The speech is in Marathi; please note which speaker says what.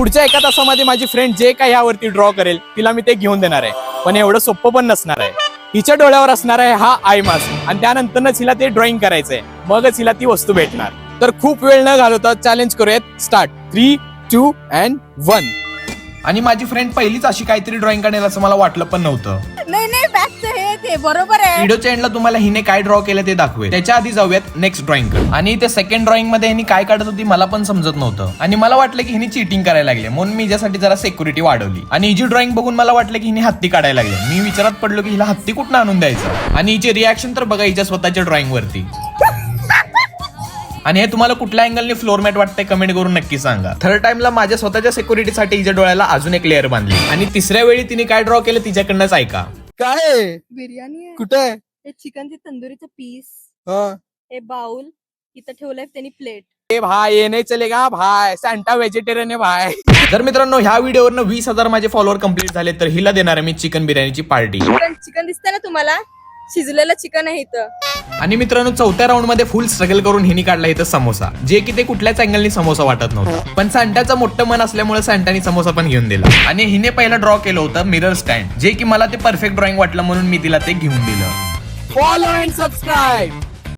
Speaker 1: पुढच्या एका तासामध्ये माझी फ्रेंड जे काही यावरती ड्रॉ करेल तिला मी ते घेऊन देणार आहे. पण एवढं सोपं पण नसणार आहे. हिच्या डोळ्यावर असणार आहे हा आय मास्क आणि त्यानंतरच हिला ते ड्रॉइंग करायचंय, मगच हिला ती वस्तू भेटणार. तर खूप वेळ न घालवता चॅलेंज करूयात. स्टार्ट. 3, 2 and 1. आणि माझी फ्रेंड पहिलीच अशी काहीतरी ड्रॉइंग काढेल असं मला वाटलं पण नव्हतं.
Speaker 2: नाही बॅगचं हे ते बरोबर आहे.
Speaker 1: व्हिडिओच्या एंडला तुम्हाला हिने काय ड्रॉ केलं ते दाखवेल. त्याच्या आधी जाऊयात नेक्स्ट ड्रॉइंग कडे. आणि ते सेकंड ड्रॉइंग मध्ये हिने काय काढत होती मला पण समजत नव्हतं आणि मला वाटलं की हिने चीटिंग करायला लागले, म्हणून मी हिच्यासाठी जरा सिक्युरिटी वाढवली. आणि हिची ड्रॉइंग बघून मला वाटलं की हिने हत्ती काढायला लागले. मी विचारात पडलो की हिला हत्ती कुठं आणून द्यायचं. आणि हिचे रिॲक्शन तर बघा हिच्या स्वतःच्या ड्रॉइंग वरती. आणि हे तुम्हाला कुठल्या अँगलने फ्लोर मॅट वाटतंय कमेंट करून नक्की सांगा. थर्ड टाइमला माझ्या स्वतःच्या सिक्युरिटीसाठी हिच्या डोळ्याला अजून एक लेअर बांधली. आणि तिसऱ्या वेळी तिने काय ड्रॉ केलं तिच्याकडनंच ऐका.
Speaker 3: काय
Speaker 2: बिर्याणी आहे.
Speaker 3: कुठे आहे?
Speaker 2: हे चिकनचे तंदुरीचं पीस,
Speaker 3: हा.
Speaker 2: हे बाउल इथं ठेवलंय त्यांनी प्लेट.
Speaker 1: ए भाई ये नाही चलेगा भाई, सॅन्टा व्हेजिटेरियन आहे भाई. तर मित्रांनो ह्या व्हिडिओवरनं 20,000 माझे फॉलोअर कंप्लीट झाले तर हिला देणार आहे मी चिकन बिर्याणीची पार्टी.
Speaker 2: चिकन दिसतंय ना तुम्हाला, शिजलेलं चिकन आहे इथं.
Speaker 1: आणि मित्रांनो चौथ्या राऊंड मध्ये फुल स्ट्रगल करून हिने काढला इथं समोसा, जे की ते कुठल्याच अँगलनी समोसा वाटत नव्हतं. पण सॅन्टाचं मोठं मन असल्यामुळे सॅन्टानी समोसा पण घेऊन दिला. आणि हिने पहिला ड्रॉ केलं होतं मिरर स्टँड, जे की मला ते परफेक्ट ड्रॉइंग वाटलं म्हणून मी तिला ते घेऊन दिलं. Follow and subscribe.